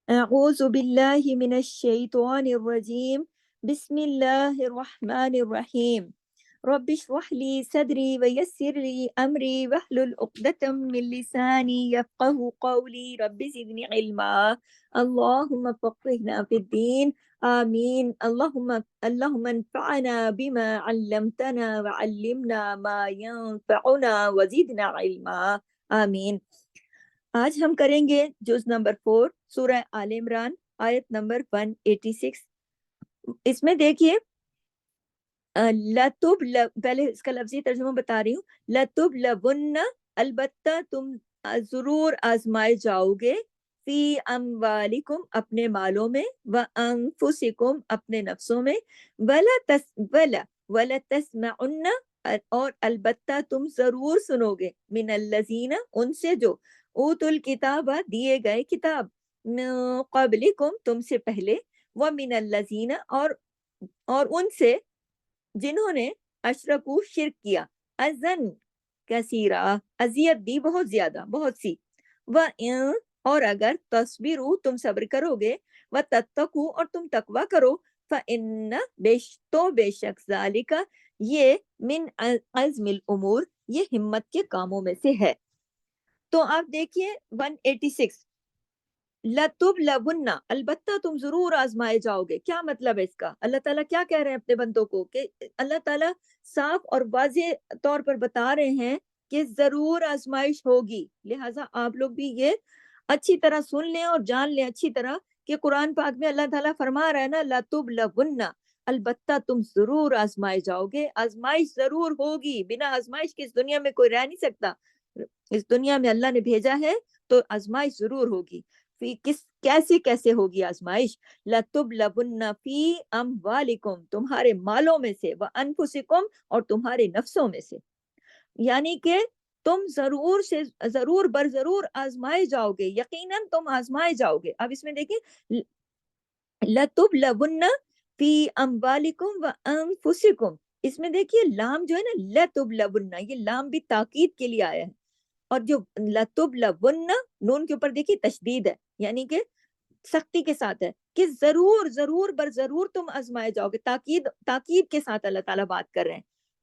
اعوذ باللہ من الشیطان الرجیم بسم اللہ الرحمن الرحیم رب اشرح لي صدري ويسر لي أمري واحلل عقدة من لساني يفقه قولي رب زدني علما اللهم فقهنا في الدين آمين اللهم انفعنا بما علمتنا وعلمنا ما ينفعنا وزدنا علما آمین۔ آج ہم کریں گے جز نمبر 4 سورہ آل عمران آیت نمبر 186۔ اس میں دیکھیے پہلے اس کا لفظی ترجمہ بتا رہی ہوں۔ لَتُبْلَوُنَّ، البتہ تم ضرور آزمائے جاؤ گے، فی اموالکم، اپنے مالوں میں، وانفسکم، اپنے نفسوں میں، وَلَتَسْمَعُنَّ، اور البتہ تم ضرور سنو گے، من الذین، ان سے جو اوت الکتاب، دیے گئے کتاب، من قبلکم، تم سے پہلے، ومن الذین، اور ان سے جنہوں نے اشرکو، شرک کیا، اذن کثیرہ، اذیت دی بہت زیادہ، بہت سی، وَإِن، اور اگر تصبروا، تم صبر کرو گے، وَتَتَّقُوا، اور تم تقوی کرو، فَإِنَّ، تو بے شک، ذالک، یہ من عزم الامور، یہ ہمت کے کاموں میں سے ہے۔ تو آپ دیکھیے 186، لَتُبْلَوُنَّ، البتہ تم ضرور آزمائے جاؤ گے۔ کیا مطلب ہے اس کا؟ اللہ تعالیٰ کیا کہہ رہے ہیں اپنے بندوں کو؟ کہ اللہ تعالیٰ صاف اور واضح طور پر بتا رہے ہیں کہ ضرور آزمائش ہوگی، لہٰذا آپ لوگ بھی یہ اچھی طرح سن لیں اور جان لیں اچھی طرح کہ قرآن پاک میں اللہ تعالیٰ فرما رہا ہے نا، لَتُبْلَوُنَّ، البتہ تم ضرور آزمائے جاؤ گے، آزمائش ضرور ہوگی، بنا آزمائش کے اس دنیا میں کوئی رہ نہیں سکتا۔ اس دنیا میں اللہ نے بھیجا ہے تو آزمائش ضرور ہوگی۔ کیسے ہوگی آزمائش؟ لَتُبْلَوُنَّ فِي أَمْوَالِكُمْ، تمہارے مالوں میں سے، وَأَنفُسِكُمْ، اور تمہارے نفسوں میں سے، یعنی کہ تم ضرور سے ضرور بر ضرور آزمائے جاؤ گے، یقیناً تم آزمائے جاؤ گے۔ اب اس میں دیکھیں، لَتُبْلَوُنَّ فِي أَمْوَالِكُمْ وَأَنفُسِكُمْ، اس میں دیکھیے لام جو ہے نا، لَتُبْلَوُنَّ، یہ لام بھی تاکید کے لیے آیا ہے، اور جو لَتُبْلَوُنَّ، نون کے اوپر دیکھیے تشدید ہے، یعنی کہ سختی کے ساتھ ہے کہ ضرور ضرور بر ضرور تم آزمائے جاؤ گے۔ تاکید کے ساتھ اللہ تعالیٰ بات کر رہے ہیں،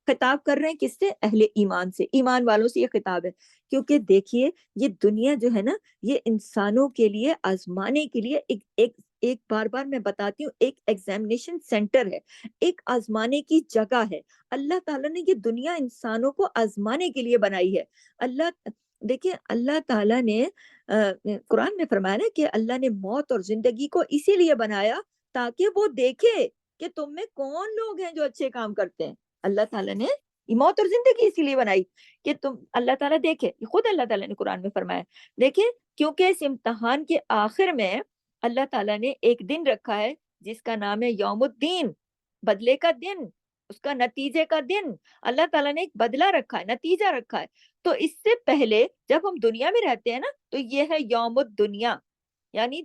خطاب کر رہے ہیں کس سے؟ اہل ایمان سے، ایمان والوں سے یہ خطاب ہے۔ کیونکہ دیکھیے یہ دنیا جو ہے نا، یہ انسانوں کے لیے آزمانے کے لیے ایک بار بار میں بتاتی ہوں، ایک ایگزامینیشن سینٹر ہے، ایک آزمانے کی جگہ ہے۔ اللہ تعالیٰ نے یہ دنیا انسانوں کو آزمانے کے لیے بنائی ہے۔ دیکھیں اللہ تعالیٰ نے قرآن میں فرمایا نا کہ اللہ نے موت اور زندگی کو اسی لیے بنایا تاکہ وہ دیکھے کہ تم میں کون لوگ ہیں جو اچھے کام کرتے ہیں۔ اللہ تعالیٰ نے موت اور زندگی اسی لیے بنائی کہ اللہ تعالیٰ دیکھے، خود اللہ تعالیٰ نے قرآن میں فرمایا، دیکھیں کیونکہ اس امتحان کے آخر میں اللہ تعالیٰ نے ایک دن رکھا ہے جس کا نام ہے یوم الدین، بدلے کا دن، اس کا نتیجے کا دن۔ اللہ تعالیٰ نے ایک بدلہ رکھا ہے، نتیجہ رکھا ہے۔ تو اس سے پہلے جب ہم دنیا میں رہتے ہیں نا، تو یہ ہے یوم الدنیا، یعنی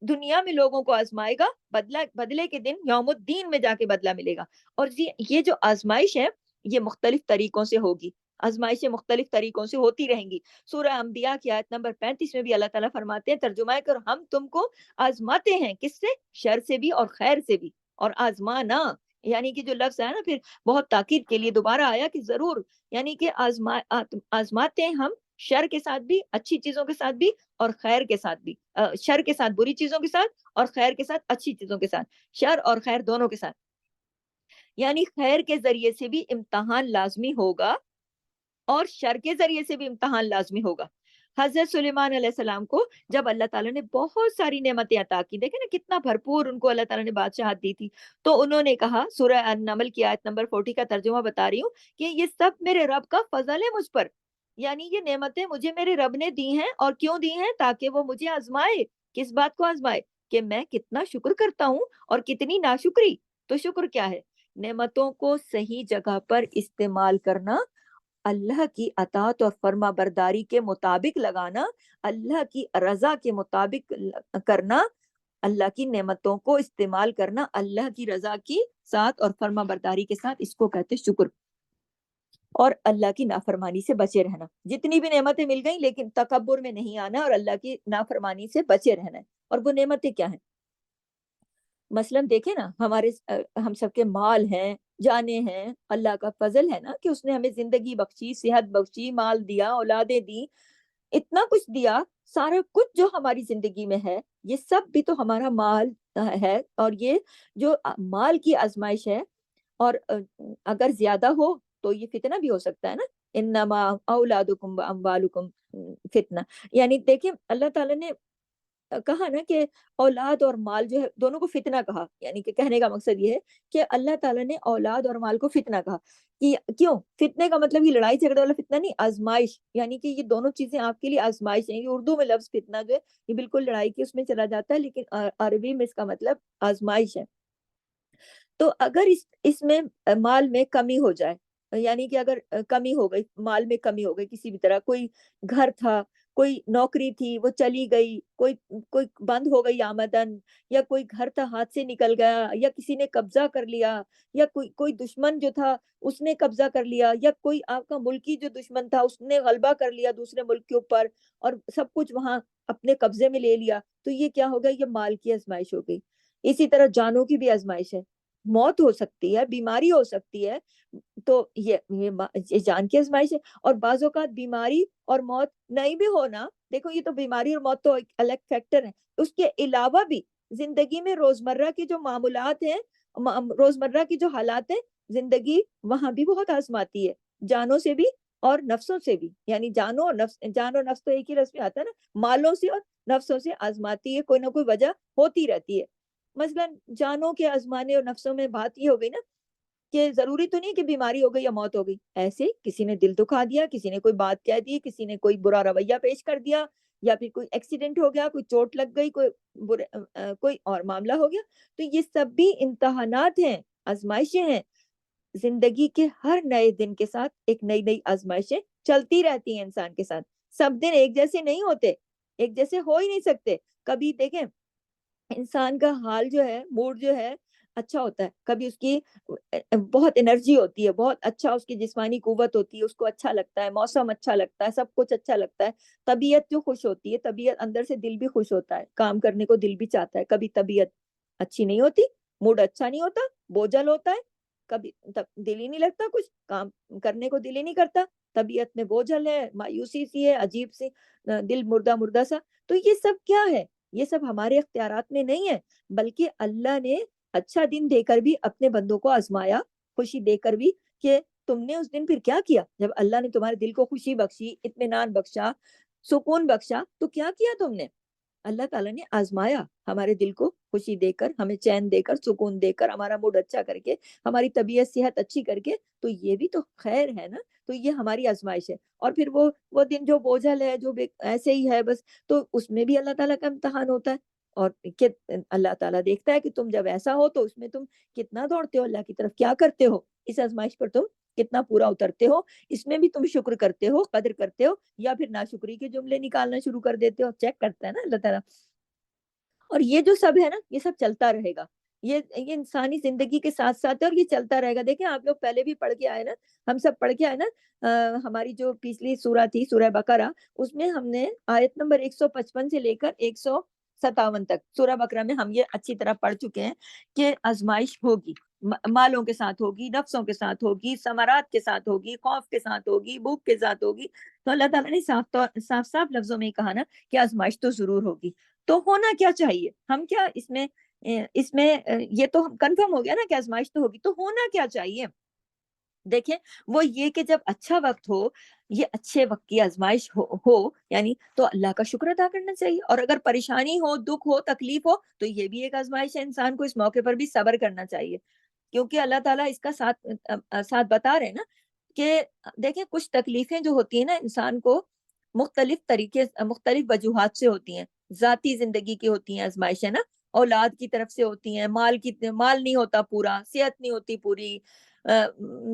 دنیا میں لوگوں کو آزمائے گا، بدلے کے دن یوم الدین میں جا کے بدلہ ملے گا۔ اور یہ جو آزمائش ہے یہ مختلف طریقوں سے ہوگی، آزمائشیں مختلف طریقوں سے ہوتی رہیں گی۔ سورہ انبیاء کی آیت نمبر 35 میں بھی اللہ تعالیٰ فرماتے ہیں، ترجمہ ہے کہ ہم تم کو آزماتے ہیں، کس سے؟ شر سے بھی اور خیر سے بھی۔ اور آزمانا یعنی کہ جو لفظ ہے نا پھر بہت تاکید کے لیے دوبارہ آیا کہ ضرور، یعنی کہ آزماتے ہیں ہم، شر کے ساتھ بھی، اچھی چیزوں کے ساتھ بھی، اور خیر کے ساتھ بھی، شر کے ساتھ بری چیزوں کے ساتھ، اور خیر کے ساتھ اچھی چیزوں کے ساتھ، شر اور خیر دونوں کے ساتھ، یعنی خیر کے ذریعے سے بھی امتحان لازمی ہوگا اور شر کے ذریعے سے بھی امتحان لازمی ہوگا۔ حضرت سلیمان علیہ السلام کو جب اللہ تعالیٰ نے بہت ساری نعمتیں عطا کی، دیکھیں نا کتنا بھرپور ان کو اللہ تعالیٰ نے بادشاہت دی تھی، تو انہوں نے کہا، سورہ النمل کی آیت نمبر 40 کا ترجمہ بتا رہی ہوں، کہ یہ سب میرے رب کا فضل ہے مجھ پر، یعنی یہ نعمتیں مجھے میرے رب نے دی ہیں، اور کیوں دی ہیں؟ تاکہ وہ مجھے آزمائے۔ کس بات کو آزمائے؟ کہ میں کتنا شکر کرتا ہوں اور کتنی ناشکری۔ تو شکر کیا ہے؟ نعمتوں کو صحیح جگہ پر استعمال کرنا، اللہ کی اطاعت اور فرما برداری کے مطابق لگانا، اللہ کی رضا کے مطابق کرنا، اللہ کی نعمتوں کو استعمال کرنا اللہ کی رضا کی ساتھ اور فرما برداری کے ساتھ، اس کو کہتے شکر۔ اور اللہ کی نافرمانی سے بچے رہنا، جتنی بھی نعمتیں مل گئیں لیکن تکبر میں نہیں آنا اور اللہ کی نافرمانی سے بچے رہنا ہے۔ اور وہ نعمتیں کیا ہیں؟ مثلاً دیکھیں نا، ہم سب کے مال ہیں، جانے ہیں، اللہ کا فضل ہے نا کہ اس نے ہمیں زندگی بخشی، صحت بخشی، مال دیا، اولادیں دی، اتنا کچھ دیا، سارا کچھ جو ہماری زندگی میں ہے، یہ سب بھی تو ہمارا مال ہے۔ اور یہ جو مال کی آزمائش ہے، اور اگر زیادہ ہو تو یہ فتنہ بھی ہو سکتا ہے نا، انما اولادکم و اموالکم فتنہ، یعنی دیکھیں اللہ تعالیٰ نے کہا نا کہ اولاد اور مال جو ہے دونوں کو فتنہ کہا، یعنی کہ کہنے کا مقصد یہ ہے کہ اللہ تعالیٰ نے اولاد اور مال کو فتنہ کہا، کہ کیوں فتنے کا مطلب یہ لڑائی جھگڑے والا فتنہ نہیں، آزمائش، یعنی کہ یہ دونوں چیزیں آپ کے لیے آزمائش ہیں۔ یہ اردو میں لفظ فتنہ جو ہے یہ بالکل لڑائی کی اس میں چلا جاتا ہے، لیکن عربی میں اس کا مطلب آزمائش ہے۔ تو اگر اس میں مال میں کمی ہو جائے، یعنی کہ اگر کمی ہو گئی، مال میں کمی ہو گئی کسی بھی طرح، کوئی گھر تھا، کوئی نوکری تھی وہ چلی گئی، کوئی کوئی بند ہو گئی آمدن، یا کوئی گھر تھا ہاتھ سے نکل گیا، یا کسی نے قبضہ کر لیا، یا کوئی دشمن جو تھا اس نے قبضہ کر لیا، یا کوئی آپ کا ملکی جو دشمن تھا اس نے غلبہ کر لیا دوسرے ملک کے اوپر اور سب کچھ وہاں اپنے قبضے میں لے لیا، تو یہ کیا ہوگا؟ یہ مال کی آزمائش ہو گئی۔ اسی طرح جانوں کی بھی آزمائش ہے، موت ہو سکتی ہے، بیماری ہو سکتی ہے، تو یہ جان کی آزمائش ہے۔ اور بعض اوقات بیماری اور موت نہیں بھی ہونا، دیکھو یہ تو بیماری اور موت تو ایک الگ فیکٹر ہے، اس کے علاوہ بھی زندگی میں روزمرہ کی جو معمولات ہیں، روزمرہ کی جو حالات ہیں زندگی، وہاں بھی بہت آزماتی ہے، جانوں سے بھی اور نفسوں سے بھی، یعنی جان اور نفس تو ایک ہی رس میں آتا ہے نا، مالوں سے اور نفسوں سے آزماتی ہے، کوئی نہ کوئی وجہ ہوتی رہتی ہے۔ مثلا جانوں کے آزمانے اور نفسوں میں بات یہ ہو گئی نا کہ ضروری تو نہیں کہ بیماری ہو گئی یا موت ہو گئی، ایسے کسی نے دل دکھا دیا، کسی نے کوئی بات کہہ دی، کسی نے کوئی برا رویہ پیش کر دیا، یا پھر کوئی ایکسیڈنٹ ہو گیا، کوئی چوٹ لگ گئی، کوئی اور معاملہ ہو گیا، تو یہ سب بھی امتحانات ہیں، آزمائشیں ہیں۔ زندگی کے ہر نئے دن کے ساتھ ایک نئی نئی آزمائشیں چلتی رہتی ہیں انسان کے ساتھ، سب دن ایک جیسے نہیں ہوتے، ایک جیسے ہو ہی نہیں سکتے۔ کبھی دیکھیں انسان کا حال جو ہے، موڈ جو ہے اچھا ہوتا ہے، کبھی اس کی بہت انرجی ہوتی ہے، بہت اچھا اس کی جسمانی قوت ہوتی ہے، اس کو اچھا لگتا ہے، موسم اچھا لگتا ہے، سب کچھ اچھا لگتا ہے، طبیعت جو خوش ہوتی ہے، طبیعت اندر سے دل بھی خوش ہوتا ہے، کام کرنے کو دل بھی چاہتا ہے۔ کبھی طبیعت اچھی نہیں ہوتی، موڈ اچھا نہیں ہوتا، بوجھل ہوتا ہے، کبھی دل ہی نہیں لگتا، کچھ کام کرنے کو دل ہی نہیں کرتا، طبیعت میں بوجھل ہے، مایوسی سی ہے، عجیب سی، دل مردہ مردہ سا۔ تو یہ سب کیا ہے؟ یہ سب ہمارے اختیارات میں نہیں ہے، بلکہ اللہ نے اچھا دن دے کر بھی اپنے بندوں کو آزمایا، خوشی دے کر بھی، کہ تم نے اس دن پھر کیا کیا؟ جب اللہ نے تمہارے دل کو خوشی بخشی، اطمینان بخشا، سکون بخشا، تو کیا کیا تم نے؟ اللہ تعالیٰ نے آزمایا ہمارے دل کو خوشی دے کر، ہمیں چین دے کر، سکون دے کر، ہمارا موڈ اچھا کر کے، ہماری طبیعت صحت اچھی کر کے، تو یہ بھی تو خیر ہے نا، تو یہ ہماری آزمائش ہے۔ اور پھر وہ دن جو بوجھل ہے، جو ایسے ہی ہے بس، تو اس میں بھی اللہ تعالیٰ کا امتحان ہوتا ہے، اور اللہ تعالیٰ دیکھتا ہے کہ تم جب ایسا ہو تو اس میں تم کتنا دوڑتے ہو اللہ کی طرف، کیا کرتے ہو، اس آزمائش پر تم کتنا پورا اترتے ہو، اس میں بھی تم شکر کرتے ہو، قدر کرتے ہو، یا پھر ناشکری کے جملے نکالنا شروع کر دیتے ہو، چیک کرتا ہے نا اللہ تعالیٰ۔ اور یہ جو سب ہے نا، یہ سب چلتا رہے گا، یہ انسانی زندگی کے ساتھ ساتھ ہے، اور یہ چلتا رہے گا۔ دیکھیں آپ لوگ پہلے بھی پڑھ کے آئے نا، ہم سب پڑھ کے آئے نا، ہماری جو پچھلی سورہ تھی سورہ بقرہ، اس میں ہم نے آیت نمبر 155 سے لے کر 157 تک سورہ بقرہ میں ہم یہ اچھی طرح پڑھ چکے ہیں کہ آزمائش ہوگی، مالوں کے ساتھ ہوگی، نفسوں کے ساتھ ہوگی، ثمرات کے ساتھ ہوگی، خوف کے ساتھ ہوگی، بھوک کے ساتھ ہوگی۔ تو اللہ تعالیٰ نے صاف صاف لفظوں میں کہا نا کہ آزمائش تو ضرور ہوگی۔ تو ہونا کیا چاہیے؟ ہم کیا اس میں یہ تو کنفرم ہو گیا نا کہ آزمائش تو ہوگی، تو ہونا کیا چاہیے؟ دیکھیں وہ یہ کہ جب اچھا وقت ہو، یہ اچھے وقت کی آزمائش ہو یعنی تو اللہ کا شکر ادا کرنا چاہیے، اور اگر پریشانی ہو، دکھ ہو، تکلیف ہو، تو یہ بھی ایک آزمائش ہے، انسان کو اس موقع پر بھی صبر کرنا چاہیے، کیونکہ اللہ تعالیٰ اس کا ساتھ بتا رہے ہیں نا کہ دیکھیں کچھ تکلیفیں جو ہوتی ہیں نا انسان کو مختلف وجوہات سے ہوتی ہیں، ذاتی زندگی کی ہوتی ہیں آزمائشیں نا، اولاد کی طرف سے ہوتی ہیں، مال نہیں ہوتا پورا، صحت نہیں ہوتی پوری،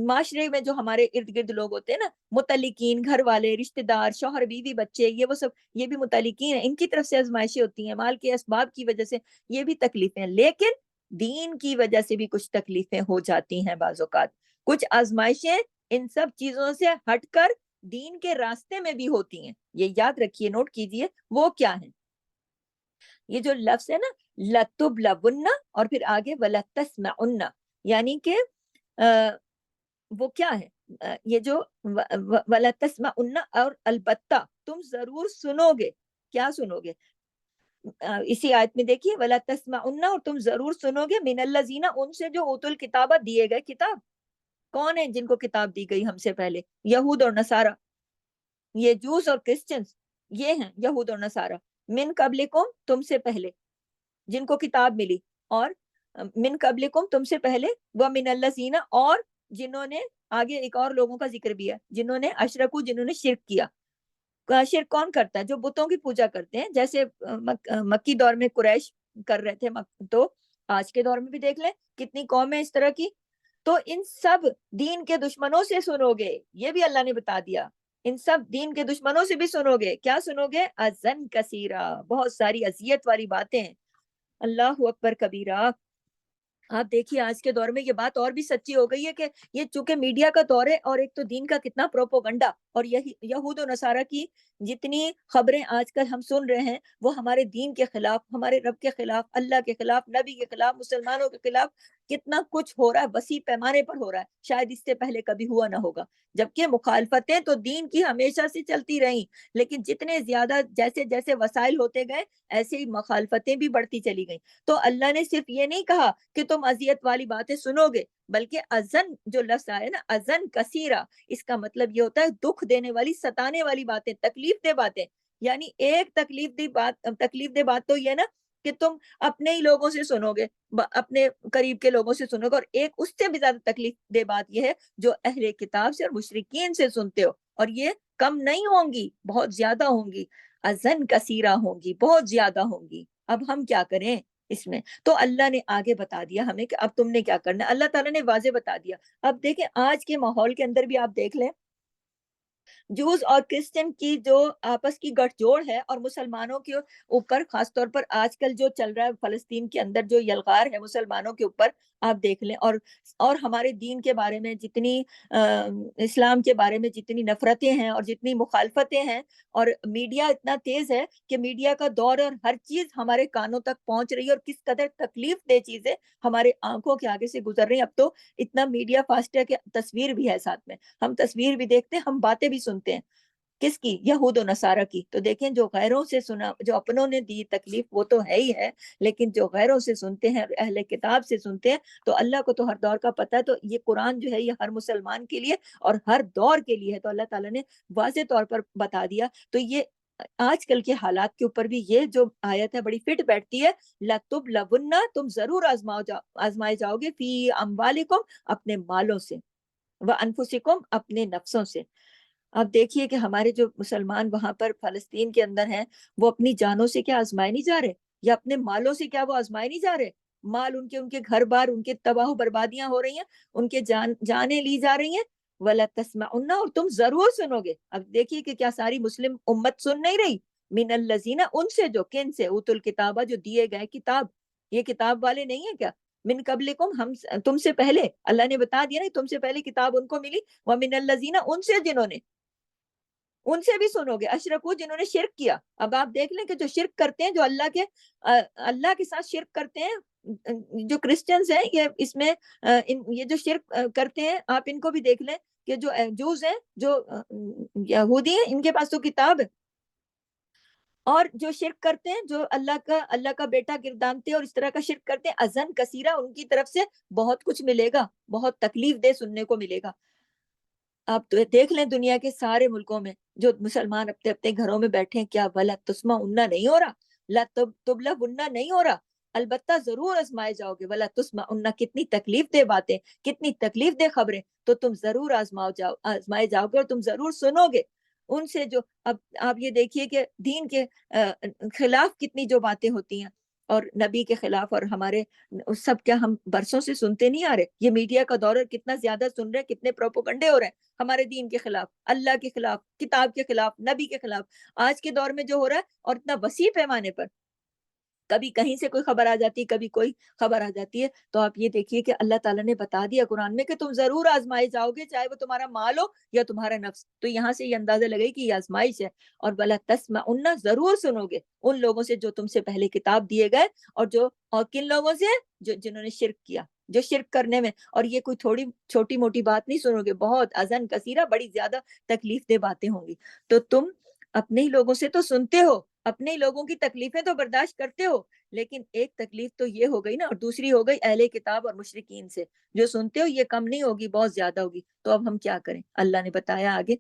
معاشرے میں جو ہمارے ارد گرد لوگ ہوتے ہیں نا، متعلقین، گھر والے، رشتہ دار، شوہر، بیوی، بچے، یہ وہ سب، یہ بھی متعلقین ہیں، ان کی طرف سے آزمائشیں ہوتی ہیں، مال کے اسباب کی وجہ سے یہ بھی تکلیفیں ہیں، لیکن دین کی وجہ سے بھی کچھ تکلیفیں ہو جاتی ہیں بعض اوقات، کچھ آزمائشیں ان سب چیزوں سے ہٹ کر دین کے راستے میں بھی ہوتی ہیں، یہ یاد رکھیے، نوٹ کیجئے وہ کیا ہیں۔ یہ جو لفظ ہے نا لَتُبْلَوُنَّ اور پھر آگے وَلَتَسْمَعُنَّ، یعنی کہ وہ کیا ہے، یہ جو وَلَتَسْمَعُنَّ اور البتہ تم ضرور سنو گے، کیا سنو گے، اسی آیت میں دیکھیے وَلَتَسْمَعُنَّ اور تم ضرور سنو گے مِنَ الَّذِينَ ان سے جو اوتوا الکتاب دیے گئے کتاب، کون ہے جن کو کتاب دی گئی ہم سے پہلے، یہود اور نصارہ، یہ جوز اور کرسچنز، یہ ہیں یہود اور نصارہ، من قبلکم تم سے پہلے جن کو کتاب ملی، اور من قبلکم تم سے پہلے، ومن الذین اور جنہوں نے، آگے ایک اور لوگوں کا ذکر بھی ہے، جنہوں نے اشرکو جنہوں نے شرک کیا۔ شرک کون کرتا ہے؟ جو بتوں کی پوجا کرتے ہیں، جیسے مکی دور میں قریش کر رہے تھے، تو آج کے دور میں بھی دیکھ لیں کتنی قومیں اس طرح کی۔ تو ان سب دین کے دشمنوں سے سنو گے، یہ بھی اللہ نے بتا دیا، ان سب دین کے دشمنوں سے بھی سنو گے، کیا سنو گے، اذن کثیرہ، بہت ساری اذیت والی باتیں، اللہ اکبر کبیرہ۔ آپ دیکھیے آج کے دور میں یہ بات اور بھی سچی ہو گئی ہے کہ یہ چونکہ میڈیا کا دور ہے، اور ایک تو دین کا کتنا پروپوگنڈا، اور یہی یہود و نصارہ کی جتنی خبریں آج کل ہم سن رہے ہیں، وہ ہمارے دین کے خلاف، ہمارے رب کے خلاف، اللہ کے خلاف، نبی کے خلاف، مسلمانوں کے خلاف کتنا کچھ ہو رہا ہے، وسیع پیمانے پر ہو رہا ہے، شاید اس سے پہلے کبھی ہوا نہ ہوگا، جبکہ مخالفتیں تو دین کی ہمیشہ سے چلتی رہیں، لیکن جتنے زیادہ جیسے جیسے وسائل ہوتے گئے، ایسے ہی مخالفتیں بھی بڑھتی چلی گئیں۔ تو اللہ نے صرف یہ نہیں کہا کہ تم اذیت والی باتیں سنو گے، بلکہ اذن جو لفظ آیا نا، اذن کثیرہ، اس کا مطلب یہ ہوتا ہے دکھ دینے والی، ستانے والی باتیں، تکلیف دہ باتیں، یعنی ایک تکلیف دہ بات تو یہ نا کہ تم اپنے ہی لوگوں سے سنو گے، اپنے قریب کے لوگوں سے سنو گے، اور ایک اس سے بھی زیادہ تکلیف دہ بات یہ ہے جو اہل کتاب سے اور مشرکین سے سنتے ہو، اور یہ کم نہیں ہوں گی، بہت زیادہ ہوں گی، اذن کثیرہ ہوں گی، بہت زیادہ ہوں گی۔ اب ہم کیا کریں اس میں؟ تو اللہ نے آگے بتا دیا ہمیں کہ اب تم نے کیا کرنا ہے، اللہ تعالیٰ نے واضح بتا دیا۔ اب دیکھیں آج کے ماحول کے اندر بھی آپ دیکھ لیں، جوز اور کرسچن کی جو آپس کی گٹھ جوڑ ہے، اور مسلمانوں کے اوپر خاص طور پر آج کل جو چل رہا ہے فلسطین کے اندر جو یلغار ہے مسلمانوں کے اوپر، آپ دیکھ لیں، اور ہمارے دین کے بارے میں جتنی اسلام کے بارے میں جتنی نفرتیں ہیں اور جتنی مخالفتیں ہیں، اور میڈیا اتنا تیز ہے کہ میڈیا کا دور، اور ہر چیز ہمارے کانوں تک پہنچ رہی ہے، اور کس قدر تکلیف دہ چیزیں ہمارے آنکھوں کے آگے سے گزر رہی ہیں۔ اب تو اتنا میڈیا فاسٹ ہے کہ تصویر بھی ہے ساتھ میں، ہم تصویر بھی دیکھتے ہیں، ہم باتیں بھی سنتے ہیں، کس کی؟ یہود و نصارہ کی۔ تو دیکھیں جو غیروں سے سنا، جو اپنوں نے دی تکلیف وہ تو ہے ہی ہے، لیکن جو غیروں سے سنتے ہیں، اہل کتاب سے سنتے ہیں، تو اللہ کو تو ہر دور کا پتہ ہے، تو یہ قرآن جو ہے یہ ہر مسلمان کے لیے اور ہر دور کے لیے ہے، تو اللہ تعالیٰ نے واضح طور پر بتا دیا۔ تو یہ آج کل کے حالات کے اوپر بھی یہ جو آیت ہے بڑی فٹ بیٹھتی ہے، لَتُبْلَوُنَّ تم ضرور آزمائے جاؤ گے، فی اموالکم اپنے مالوں سے، وَأَنفُسِكُمْ اپنے نفسوں سے۔ اب دیکھیے کہ ہمارے جو مسلمان وہاں پر فلسطین کے اندر ہیں، وہ اپنی جانوں سے کیا آزمائے نہیں جا رہے، یا اپنے مالوں سے کیا وہ آزمائے نہیں جا رہے؟ مال ان کے گھر بار ان کے تباہ و بربادیاں ہو رہی ہیں، ان کے جانیں لی جا رہی ہیں۔ وَلَا تَسْمَعُنَّ اور تم ضرور سنو گے۔ اب دیکھیے کہ کیا ساری مسلم امت سن نہیں رہی؟ من الذین ان سے جو، کن سے، اوتوا الکتابہ جو دیے گئے کتاب، یہ کتاب والے نہیں ہیں کیا؟ من قبلکم ہم تم سے پہلے، اللہ نے بتا دیا نا تم سے پہلے کتاب ان کو ملی، ومن الذین ان سے جنہوں نے، ان سے بھی سنو گے، اشرکو جنہوں نے شرک کیا۔ اب آپ دیکھ لیں کہ جو شرک کرتے ہیں، جو اللہ کے ساتھ شرک کرتے ہیں، جو کرسچنز ہیں، یہ اس میں یہ جو شرک کرتے ہیں، آپ ان کو بھی دیکھ لیں کہ جو جوز ہیں، جو یہودی ہیں، ان کے پاس تو کتاب ہے، اور جو شرک کرتے ہیں، جو اللہ کا بیٹا گردانتے ہیں اور اس طرح کا شرک کرتے ہیں، اذن کثیرہ ان کی طرف سے بہت کچھ ملے گا، بہت تکلیف دہ سننے کو ملے گا۔ آپ تو دیکھ لیں دنیا کے سارے ملکوں میں جو مسلمان اپنے اپنے گھروں میں بیٹھے ہیں، کیا وَلَا تُسْمَعُنَّ نہیں ہو رہا، لَا تُبْلَوُنَّ نہیں ہو رہا، البتہ ضرور آزمائے جاؤ گے، وَلَا تُسْمَعُنَّ کتنی تکلیف دہ باتیں، کتنی تکلیف دہ خبریں، تو تم ضرور آزمائے جاؤ گے، اور تم ضرور سنو گے ان سے جو، اب آپ یہ دیکھیے کہ دین کے خلاف کتنی جو باتیں ہوتی ہیں، اور نبی کے خلاف، اور ہمارے سب، کیا ہم برسوں سے سنتے نہیں آ رہے؟ یہ میڈیا کا دور ہے، کتنا زیادہ سن رہے ہیں، کتنے پروپوگنڈے ہو رہے ہیں ہمارے دین کے خلاف، اللہ کے خلاف، کتاب کے خلاف، نبی کے خلاف، آج کے دور میں جو ہو رہا ہے، اور اتنا وسیع پیمانے پر۔ کبھی کہیں سے کوئی خبر آ جاتی ہے، کبھی کوئی خبر آ جاتی ہے، تو آپ یہ دیکھیے کہ اللہ تعالیٰ نے بتا دیا قرآن میں کہ تم ضرور آزمائے جاؤ گے، چاہے وہ تمہارا مال ہو یا تمہارا نفس. تو یہاں سے یہ اندازہ لگے کہ یہ آزمائش ہے. اور بلا تسمعن، ضرور سنو گے ان لوگوں سے جو تم سے پہلے کتاب دیے گئے، اور کن لوگوں سے؟ جنہوں نے شرک کیا، جو شرک کرنے میں. اور یہ کوئی تھوڑی چھوٹی موٹی بات نہیں سنو گے، بہت ازن کثیرہ، بڑی زیادہ تکلیف دہ باتیں ہوں گی. تو تم اپنے ہی لوگوں سے تو سنتے ہو، اپنے ہی لوگوں کی تکلیفیں تو برداشت کرتے ہو، لیکن ایک تکلیف تو یہ ہو گئی نا، اور دوسری ہو گئی اہل کتاب اور مشرکین سے، جو سنتے ہو یہ کم نہیں ہوگی، بہت زیادہ ہوگی. تو اب ہم کیا کریں؟ اللہ نے بتایا آگے،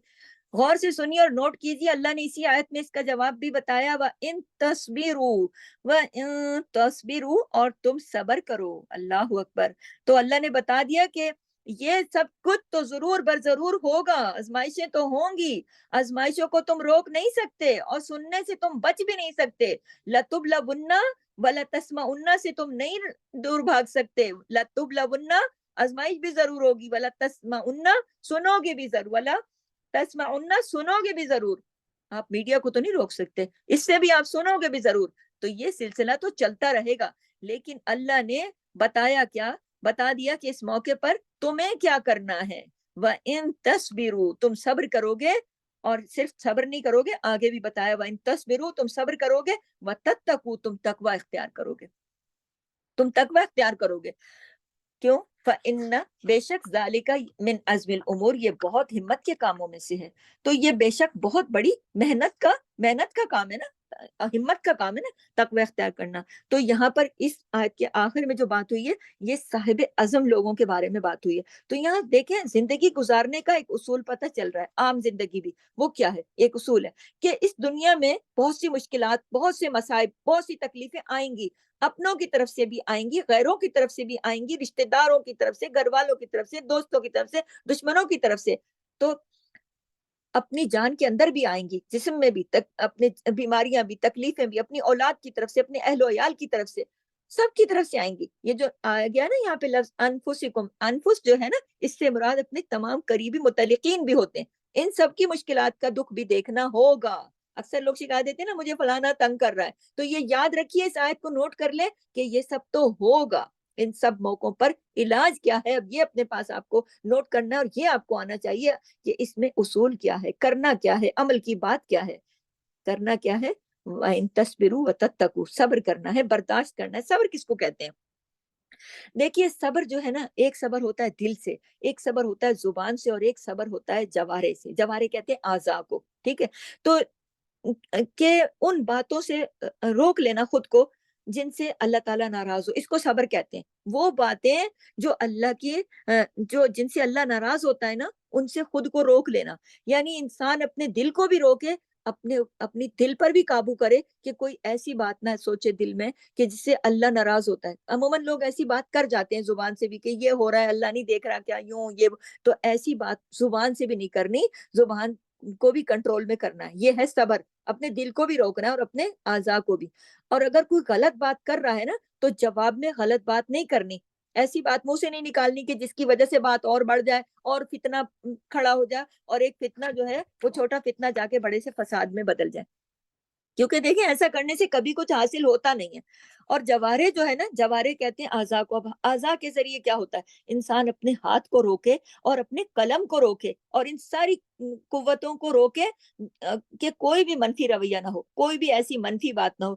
غور سے سنیے اور نوٹ کیجیے. اللہ نے اسی آیت میں اس کا جواب بھی بتایا، وَإِن تَصْبِرُوا وَإِن تَصْبِرُوا، اور تم صبر کرو. اللہ اکبر. تو اللہ نے بتا دیا کہ یہ سب کچھ تو ضرور بر ضرور ہوگا، آزمائشیں تو ہوں گی، آزمائشوں کو تم روک نہیں سکتے اور سننے سے تم بچ بھی نہیں سکتے. لَتُبْلَوُنَّ وَلَتَسْمَعُنَّ سے تم نہیں دور بھاگ سکتے. لَتُبْلَوُنَّ، آزمائش بھی ضرور ہوگی، وَلَتَسْمَعُنَّ، سنو گے بھی ضرور، تسمعن، سنو گے بھی ضرور. آپ میڈیا کو تو نہیں روک سکتے، اس سے بھی آپ سنو گے بھی ضرور. تو یہ سلسلہ تو چلتا رہے گا، لیکن اللہ نے بتایا کیا؟ بتا دیا کہ اس موقع پر تمہیں کیا کرنا ہے. وَإِن تَصْبِرُوا، تم صبر کرو گے، اور صرف صبر نہیں کرو گے، آگے بھی بتایا وَإِن تَصْبِرُوا، تم صبر کرو گے، وَتَتَّقُوا، تم تقوی اختیار کرو گے، تم تقوی اختیار کرو گے. کیوں؟ فَإِنَّ، بے شک، ذَلِكَ مِنْ عَزْمِ الْأُمُورِ، یہ بہت ہمت کے کاموں میں سے ہے. تو یہ بے شک بہت بڑی محنت کا کام ہے نا، ہمت کا کام ہے نا، تقوی اختیار کرنا. تو یہاں پر اس آیت کے آخر میں جو بات ہوئی ہے، یہ صاحب عزم لوگوں کے بارے میں بات ہوئی ہے. تو یہاں دیکھیں، زندگی گزارنے کا ایک اصول پتہ چل رہا ہے، عام زندگی بھی. وہ کیا ہے؟ ایک اصول ہے کہ اس دنیا میں بہت سی مشکلات، بہت سے مصائب، بہت سی تکلیفیں آئیں گی. اپنوں کی طرف سے بھی آئیں گی، غیروں کی طرف سے بھی آئیں گی، رشتہ داروں کی طرف سے، گھر والوں کی طرف سے، دوستوں کی طرف سے، دشمنوں کی طرف سے. تو اپنی جان کے اندر بھی آئیں گی، جسم میں بھی، اپنے بیماریاں بھی، تکلیفیں بھی، اپنی اولاد کی طرف سے، اپنے اہل و عیال کی طرف سے، سب کی طرف سے آئیں گی. یہ جو آیا گیا نا یہاں پہ لفظ انفسکم، انفس جو ہے نا، اس سے مراد اپنے تمام قریبی متعلقین بھی ہوتے ہیں. ان سب کی مشکلات کا دکھ بھی دیکھنا ہوگا. اکثر لوگ شکایت دیتے ہیں نا، مجھے فلانا تنگ کر رہا ہے. تو یہ یاد رکھیے، اس آیت کو نوٹ کر لیں کہ یہ سب تو ہوگا. ان سب موقعوں پر علاج کیا ہے، اب یہ اپنے پاس آپ کو نوٹ کرنا ہے، اور یہ آپ کو آنا چاہیے کہ اس میں اصول کیا ہے، کرنا کیا ہے، عمل کی بات کیا ہے. کرنا کیا ہے؟ وَإِن تَصْبِرُوا وَتَتَّقُوا، صبر کرنا ہے، برداشت کرنا ہے. صبر کس کو کہتے ہیں؟ دیکھیے، صبر جو ہے نا، ایک صبر ہوتا ہے دل سے، ایک صبر ہوتا ہے زبان سے، اور ایک صبر ہوتا ہے جوارے سے. جوارے کہتے ہیں اعضاء کو، ٹھیک ہے. تو کہ ان باتوں سے روک لینا خود کو جن سے اللہ تعالیٰ ناراض ہو، اس کو صبر کہتے ہیں. وہ باتیں جو اللہ کی جو جن سے اللہ ناراض ہوتا ہے نا، ان سے خود کو روک لینا. یعنی انسان اپنے دل کو بھی روکے، اپنی دل پر بھی قابو کرے کہ کوئی ایسی بات نہ سوچے دل میں کہ جس سے اللہ ناراض ہوتا ہے. عموماً لوگ ایسی بات کر جاتے ہیں زبان سے بھی کہ یہ ہو رہا ہے، اللہ نہیں دیکھ رہا کیا، یوں یہ. تو ایسی بات زبان سے بھی نہیں کرنی، زبان کو بھی کنٹرول میں کرنا ہے. یہ ہے صبر، اپنے دل کو بھی روکنا ہے اور اپنے اعضاء کو بھی. اور اگر کوئی غلط بات کر رہا ہے نا، تو جواب میں غلط بات نہیں کرنی، ایسی بات منہ سے نہیں نکالنی کہ جس کی وجہ سے بات اور بڑھ جائے اور فتنہ کھڑا ہو جائے، اور ایک فتنہ جو ہے وہ چھوٹا فتنہ جا کے بڑے سے فساد میں بدل جائے. کیونکہ دیکھیں، ایسا کرنے سے کبھی کچھ حاصل ہوتا نہیں ہے. اور جوارے جو ہے نا، جوارے کہتے ہیں اعضاء کو. اب اعضاء کے ذریعے کیا ہوتا ہے؟ انسان اپنے ہاتھ کو روکے اور اپنے قلم کو روکے اور ان ساری قوتوں کو روکے کہ کوئی بھی منفی رویہ نہ ہو، کوئی بھی ایسی منفی بات نہ ہو.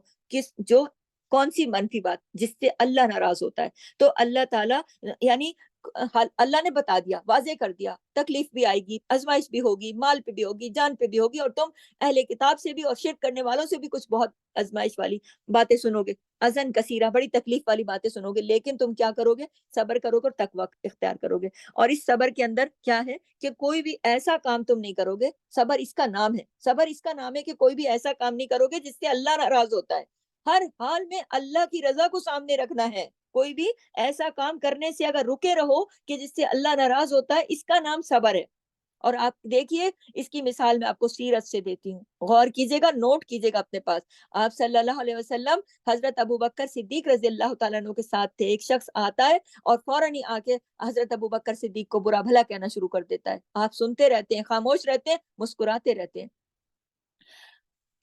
جو کون سی منفی بات؟ جس سے اللہ ناراض ہوتا ہے. تو اللہ تعالیٰ، یعنی اللہ نے بتا دیا، واضح کر دیا، تکلیف بھی آئے گی، آزمائش بھی ہوگی، مال پہ بھی ہوگی، جان پہ بھی ہوگی، اور تم اہل کتاب سے بھی اور شرک کرنے والوں سے بھی کچھ بہت آزمائش والی باتیں سنو گے، ازن کثیرہ، بڑی تکلیف والی باتیں سنو گے. لیکن تم کیا کرو گے؟ صبر کرو گے اور تقوی اختیار کرو گے. اور اس صبر کے اندر کیا ہے کہ کوئی بھی ایسا کام تم نہیں کرو گے. صبر اس کا نام ہے، صبر اس کا نام ہے کہ کوئی بھی ایسا کام نہیں کرو گے جس سے اللہ ناراض ہوتا ہے. ہر حال میں اللہ کی رضا کو سامنے رکھنا ہے. کوئی بھی ایسا کام کرنے سے اگر رکے رہو کہ جس سے اللہ ناراض ہوتا ہے، اس کا نام صبر ہے. اور آپ دیکھیے، اس کی مثال میں آپ کو سیرت سے دیتی ہوں، غور کیجیے گا، نوٹ کیجیے گا اپنے پاس. آپ صلی اللہ علیہ وسلم حضرت ابوبکر صدیق رضی اللہ تعالیٰ عنہ کے ساتھ تھے. ایک شخص آتا ہے اور فوراً ہی آ کے حضرت ابوبکر صدیق کو برا بھلا کہنا شروع کر دیتا ہے. آپ سنتے رہتے ہیں، خاموش رہتے ہیں، مسکراتے رہتے ہیں.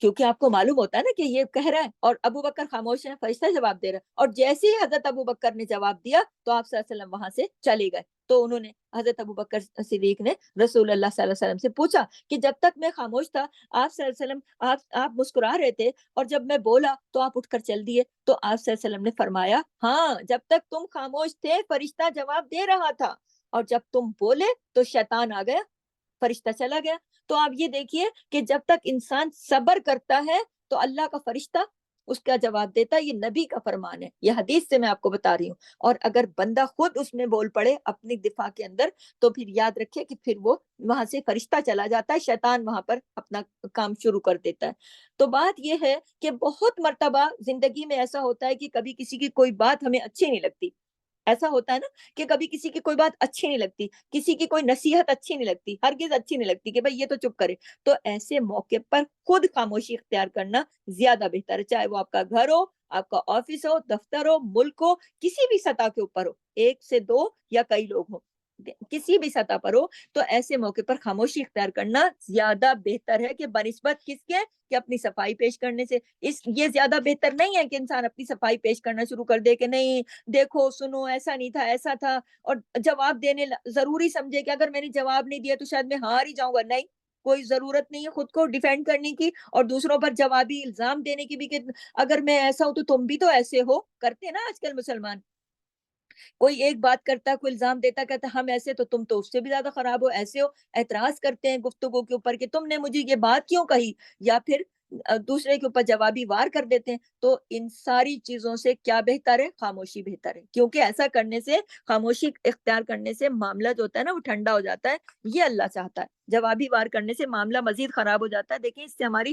کیونکہ آپ کو معلوم ہوتا ہے نا کہ یہ کہہ رہا ہے اور ابو بکر خاموش ہے، فرشتہ جواب دے رہا ہے، اور جیسے ہی حضرت ابو بکر نے جواب دیا تو آپ صلی اللہ علیہ وسلم وہاں سے چلے گئے. تو انہوں نے حضرت ابو بکر صدیق نے رسول اللہ صلی اللہ علیہ وسلم سے پوچھا کہ جب تک میں خاموش تھا آپ صلی اللہ علیہ وسلم آپ مسکرا رہے تھے، اور جب میں بولا تو آپ اٹھ کر چل دیے. تو آپ صلی اللہ علیہ وسلم نے فرمایا ہاں، جب تک تم خاموش تھے فرشتہ جواب دے رہا تھا، اور جب تم بولے تو شیطان آ گیا، فرشتہ چلا گیا. تو آپ یہ دیکھیے کہ جب تک انسان صبر کرتا ہے تو اللہ کا فرشتہ اس کا جواب دیتا ہے. یہ نبی کا فرمان ہے، یہ حدیث سے میں آپ کو بتا رہی ہوں. اور اگر بندہ خود اس میں بول پڑے اپنی دفاع کے اندر تو پھر یاد رکھے کہ پھر وہ وہاں سے فرشتہ چلا جاتا ہے، شیطان وہاں پر اپنا کام شروع کر دیتا ہے. تو بات یہ ہے کہ بہت مرتبہ زندگی میں ایسا ہوتا ہے کہ کبھی کسی کی کوئی بات ہمیں اچھی نہیں لگتی. ایسا ہوتا ہے نا کہ کبھی کسی کی کوئی بات اچھی نہیں لگتی، کسی کی کوئی نصیحت اچھی نہیں لگتی، ہرگز اچھی نہیں لگتی کہ بھائی یہ تو چپ کرے. تو ایسے موقع پر خود خاموشی اختیار کرنا زیادہ بہتر ہے، چاہے وہ آپ کا گھر ہو، آپ کا آفس ہو، دفتر ہو، ملک ہو، کسی بھی سطح کے اوپر ہو، ایک سے دو یا کئی لوگ ہوں، کسی بھی سطح پر ہو. تو ایسے موقع پر خاموشی اختیار کرنا زیادہ بہتر ہے کہ بنسبت کس کے کہ اپنی صفائی پیش کرنے سے. یہ زیادہ بہتر نہیں ہے کہ انسان اپنی صفائی پیش کرنا شروع کر دے کہ نہیں دیکھو سنو ایسا نہیں تھا ایسا تھا، اور جواب دینے ضروری سمجھے کہ اگر میں نے جواب نہیں دیا تو شاید میں ہار ہی جاؤں گا. نہیں، کوئی ضرورت نہیں ہے خود کو ڈیفینڈ کرنے کی اور دوسروں پر جوابی الزام دینے کی بھی کہ اگر میں ایسا ہوں تو تم بھی تو ایسے ہو. کرتے ہیں نا آج کل مسلمان، کوئی ایک بات کرتا، کوئی الزام دیتا، کہتا ہم ایسے تو تم تو اس سے بھی زیادہ خراب ہو، ایسے ہو. اعتراض کرتے ہیں گفتگو کے اوپر کہ تم نے مجھے یہ بات کیوں کہی، یا پھر دوسرے کے اوپر جوابی وار کر دیتے ہیں. تو ان ساری چیزوں سے کیا بہتر ہے؟ خاموشی بہتر ہے، کیونکہ ایسا کرنے سے، خاموشی اختیار کرنے سے معاملہ جو ہوتا ہے نا وہ ٹھنڈا ہو جاتا ہے. یہ اللہ چاہتا ہے، جوابی وار کرنے سے معاملہ مزید خراب ہو جاتا ہے. دیکھیں اس سے ہماری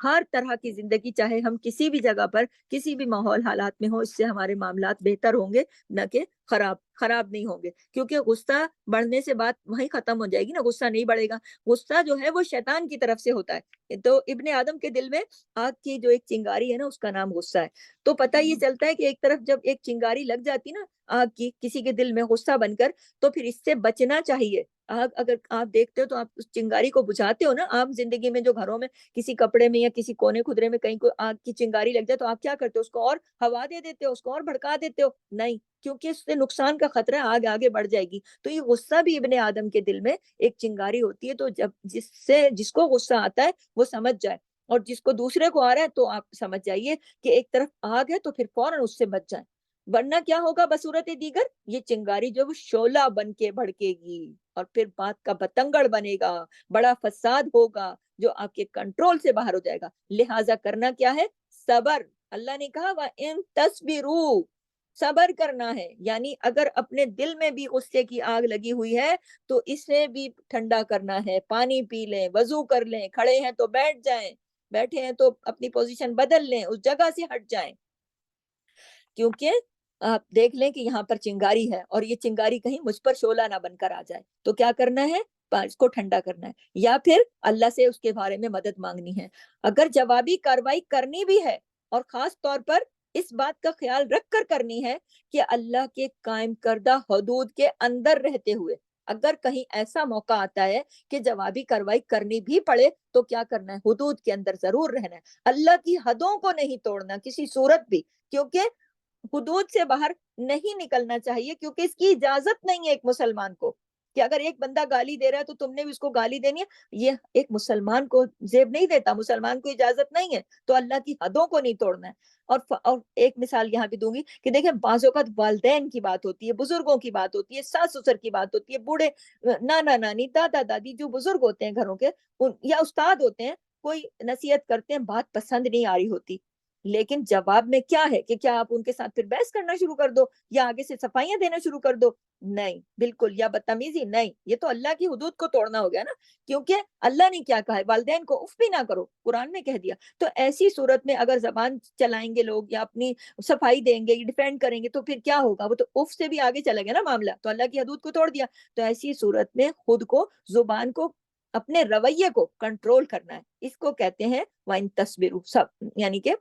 ہر طرح کی زندگی، چاہے ہم کسی بھی جگہ پر کسی بھی ماحول حالات میں ہو، اس سے ہمارے معاملات بہتر ہوں گے، نہ کہ خراب نہیں ہوں گے. کیونکہ غصہ بڑھنے سے بات وہیں ختم ہو جائے گی نا، غصہ نہیں بڑھے گا. غصہ جو ہے وہ شیطان کی طرف سے ہوتا ہے. تو ابن آدم کے دل میں آگ کی جو ایک چنگاری ہے نا اس کا نام غصہ ہے. تو پتہ یہ چلتا ہے کہ ایک طرف جب ایک چنگاری لگ جاتی نا آگ کی کسی کے دل میں غصہ بن کر، تو پھر اس سے بچنا چاہیے. آگ اگر آپ دیکھتے ہو تو آپ اس چنگاری کو بجھاتے ہو نا عام زندگی میں، جو گھروں میں کسی کپڑے میں یا کسی کونے خدرے میں کہیں کوئی آگ کی چنگاری لگ جائے تو آپ کیا کرتے ہو؟ اس کو اور ہوا دے دیتے ہو، اس کو اور بھڑکا دیتے ہو؟ نہیں، کیونکہ اس سے نقصان کا خطرہ آگ آگے بڑھ جائے گی. تو یہ غصہ بھی ابن آدم کے دل میں ایک چنگاری ہوتی ہے. تو جب جس کو غصہ آتا ہے وہ سمجھ جائے، اور جس کو دوسرے کو آ رہا ہے تو آپ سمجھ جائیے کہ ایک طرف آگ ہے تو پھر فوراً اس سے بچ جائیں. ورنہ کیا ہوگا بصورت دیگر؟ یہ چنگاری جو وہ شعلہ بن کے بھڑکے گی اور پھر بات کا بتنگڑ بنے گا، بڑا فساد ہوگا جو آپ کے کنٹرول سے باہر ہو جائے گا. لہٰذا کرنا کیا ہے؟ صبر. اللہ نے کہا وَإِن تَصْبِرُوا، صبر کرنا ہے. یعنی اگر اپنے دل میں بھی غصے کی آگ لگی ہوئی ہے تو اسے بھی ٹھنڈا کرنا ہے. پانی پی لیں، وضو کر لیں، کھڑے ہیں تو بیٹھ جائیں، بیٹھے ہیں تو اپنی پوزیشن بدل لیں، اس جگہ سے ہٹ جائیں. کیونکہ آپ دیکھ لیں کہ یہاں پر چنگاری ہے اور یہ چنگاری کہیں مجھ پر شعلہ نہ بن کر آ جائے. تو کیا کرنا ہے؟ اس کو ٹھنڈا کرنا ہے، یا پھر اللہ سے اس کے بارے میں مدد مانگنی ہے. اگر جوابی کاروائی کرنی بھی ہے اور خاص طور پر اس بات کا خیال رکھ کر کرنی ہے کہ اللہ کے قائم کردہ حدود کے اندر رہتے ہوئے. اگر کہیں ایسا موقع آتا ہے کہ جوابی کاروائی کرنی بھی پڑے تو کیا کرنا ہے؟ حدود کے اندر ضرور رہنا ہے. اللہ کی حدوں کو نہیں توڑنا کسی صورت بھی، کیونکہ حدود سے باہر نہیں نکلنا چاہیے، کیونکہ اس کی اجازت نہیں ہے ایک مسلمان کو کہ اگر ایک بندہ گالی دے رہا ہے تو تم نے بھی اس کو گالی دینی ہے. یہ ایک مسلمان کو زیب نہیں دیتا، مسلمان کو اجازت نہیں ہے. تو اللہ کی حدوں کو نہیں توڑنا ہے. اور ایک مثال یہاں بھی دوں گی کہ دیکھیں بعض اوقات والدین کی بات ہوتی ہے، بزرگوں کی بات ہوتی ہے، ساس سسر کی بات ہوتی ہے، بوڑھے نانا نانی دادا دادی جو بزرگ ہوتے ہیں گھروں کے یا استاد ہوتے ہیں، کوئی نصیحت کرتے ہیں، بات پسند نہیں آ رہی ہوتی، لیکن جواب میں کیا ہے کہ کیا آپ ان کے ساتھ پھر بحث کرنا شروع کر دو یا آگے سے صفائیاں دینا شروع کر دو؟ نہیں بالکل، یا بدتمیزی نہیں. یہ تو اللہ کی حدود کو توڑنا ہو گیا نا، کیونکہ اللہ نے کیا کہا ہے؟ والدین کو اف بھی نہ کرو، قرآن میں کہہ دیا. تو ایسی صورت میں اگر زبان چلائیں گے لوگ یا اپنی صفائی دیں گے، ڈیفینڈ کریں گے، تو پھر کیا ہوگا؟ وہ تو اف سے بھی آگے چلا گیا نا معاملہ، تو اللہ کی حدود کو توڑ دیا. تو ایسی صورت میں خود کو، زبان کو، اپنے رویے کو کنٹرول کرنا ہے. اس کو کہتے ہیں وَإِن تَصْبِرُوا، سب یعنی کہ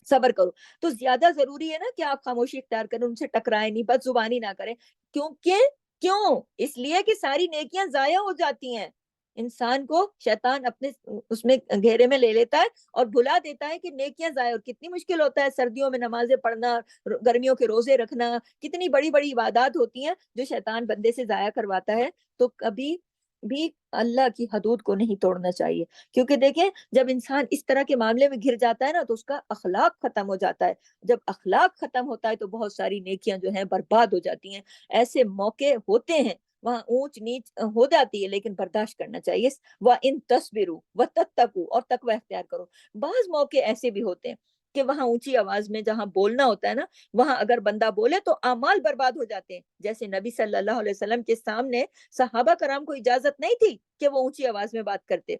صبر کرو. تو زیادہ ضروری ہے نا کہ آپ خاموشی اختیار کریں، ان سے ٹکرائیں نہیں، بد زبانی نہ کریں. کیونکہ کیوں؟ اس لیے کہ ساری نیکیاں ضائع ہو جاتی ہیں. انسان کو شیطان اپنے اس میں گھیرے میں لے لیتا ہے اور بھلا دیتا ہے کہ نیکیاں ضائع، اور کتنی مشکل ہوتا ہے سردیوں میں نمازیں پڑھنا، گرمیوں کے روزے رکھنا، کتنی بڑی بڑی عبادات ہوتی ہیں جو شیطان بندے سے ضائع کرواتا ہے. تو کبھی بھی اللہ کی حدود کو نہیں توڑنا چاہیے، کیونکہ دیکھیں جب انسان اس طرح کے معاملے میں گھر جاتا ہے نا تو اس کا اخلاق ختم ہو جاتا ہے. جب اخلاق ختم ہوتا ہے تو بہت ساری نیکیاں جو ہیں برباد ہو جاتی ہیں. ایسے موقع ہوتے ہیں وہاں اونچ نیچ ہو جاتی ہے، لیکن برداشت کرنا چاہیے. وَإِن تَصْبِرُوا وَتَتَّقُوا، اور تقوی اختیار کرو. بعض موقع ایسے بھی ہوتے ہیں کہ وہاں اونچی آواز میں جہاں بولنا ہوتا ہے نا، وہاں اگر بندہ بولے تو اعمال برباد ہو جاتے ہیں. جیسے نبی صلی اللہ علیہ وسلم کے سامنے صحابہ کرام کو اجازت نہیں تھی کہ وہ اونچی آواز میں بات کرتے.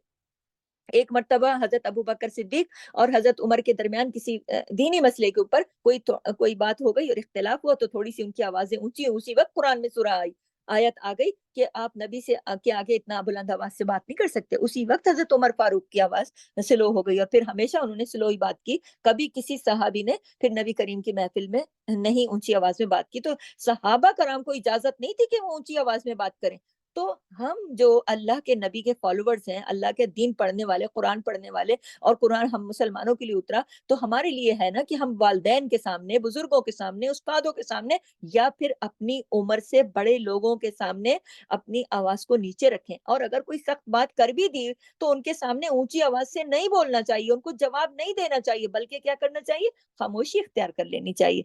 ایک مرتبہ حضرت ابو بکر صدیق اور حضرت عمر کے درمیان کسی دینی مسئلے کے اوپر کوئی بات ہو گئی اور اختلاف ہوا، تو تھوڑی سی ان کی آوازیں اونچی، اسی وقت قرآن میں سورہ آیت آ گئی کہ آپ نبی سے کے آگے اتنا بلند آواز سے بات نہیں کر سکتے. اسی وقت حضرت عمر فاروق کی آواز سلو ہو گئی، اور پھر ہمیشہ انہوں نے سلو ہی بات کی. کبھی کسی صحابی نے پھر نبی کریم کی محفل میں نہیں اونچی آواز میں بات کی. تو صحابہ کرام کو اجازت نہیں تھی کہ وہ اونچی آواز میں بات کریں. تو ہم جو اللہ کے نبی کے فالوورز ہیں، اللہ کے دین پڑھنے والے، قرآن پڑھنے والے، اور قرآن ہم مسلمانوں کے لیے اترا، تو ہمارے لیے ہے نا کہ ہم والدین کے سامنے، بزرگوں کے سامنے، استادوں کے سامنے، یا پھر اپنی عمر سے بڑے لوگوں کے سامنے اپنی آواز کو نیچے رکھیں. اور اگر کوئی سخت بات کر بھی دی تو ان کے سامنے اونچی آواز سے نہیں بولنا چاہیے، ان کو جواب نہیں دینا چاہیے، بلکہ کیا کرنا چاہیے؟ خاموشی اختیار کر لینی چاہیے.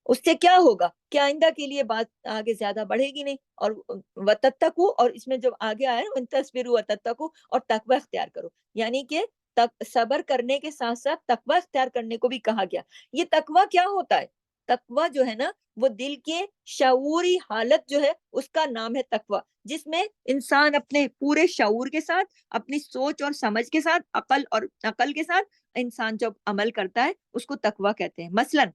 اس سے کیا ہوگا کہ آئندہ کے لیے بات آگے زیادہ بڑھے گی نہیں. اور وتتقو، اور اس میں جو آگے آیا ان تصبروا وتتقو، اور تقوی اختیار کرو، یعنی کہ صبر کرنے کے ساتھ ساتھ تقوی اختیار کرنے کو بھی کہا گیا. یہ تقوی کیا ہوتا ہے؟ تقوی جو ہے نا وہ دل کے شعوری حالت جو ہے اس کا نام ہے تقوی، جس میں انسان اپنے پورے شعور کے ساتھ، اپنی سوچ اور سمجھ کے ساتھ، عقل کے ساتھ انسان جب عمل کرتا ہے اس کو تقوی کہتے ہیں. مثلاً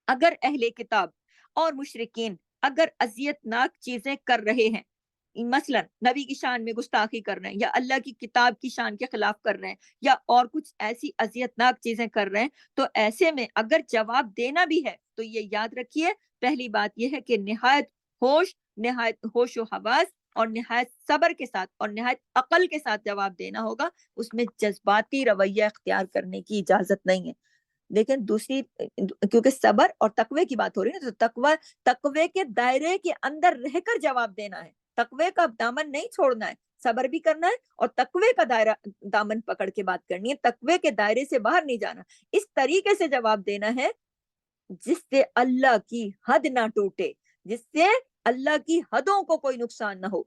اگر اہل کتاب اور مشرکین اگر اذیت ناک چیزیں کر رہے ہیں، مثلا نبی کی شان میں گستاخی کر رہے ہیں، یا اللہ کی کتاب کی شان کے خلاف کر رہے ہیں، یا اور کچھ ایسی اذیت ناک چیزیں کر رہے ہیں، تو ایسے میں اگر جواب دینا بھی ہے تو یہ یاد رکھیے، پہلی بات یہ ہے کہ نہایت ہوش و حواس اور نہایت صبر کے ساتھ اور نہایت عقل کے ساتھ جواب دینا ہوگا. اس میں جذباتی رویہ اختیار کرنے کی اجازت نہیں ہے. لیکن دوسری، کیونکہ صبر اور تقوی کی بات ہو رہی ہے، تو تقوی کے دائرے کے اندر رہ کر جواب دینا ہے. تقوی کا دامن نہیں چھوڑنا ہے، صبر بھی کرنا ہے اور تقوی کا دائرہ دامن پکڑ کے بات کرنی ہے. تقوی کے دائرے سے باہر نہیں جانا. اس طریقے سے جواب دینا ہے جس سے اللہ کی حد نہ ٹوٹے، جس سے اللہ کی حدوں کو کوئی نقصان نہ ہو.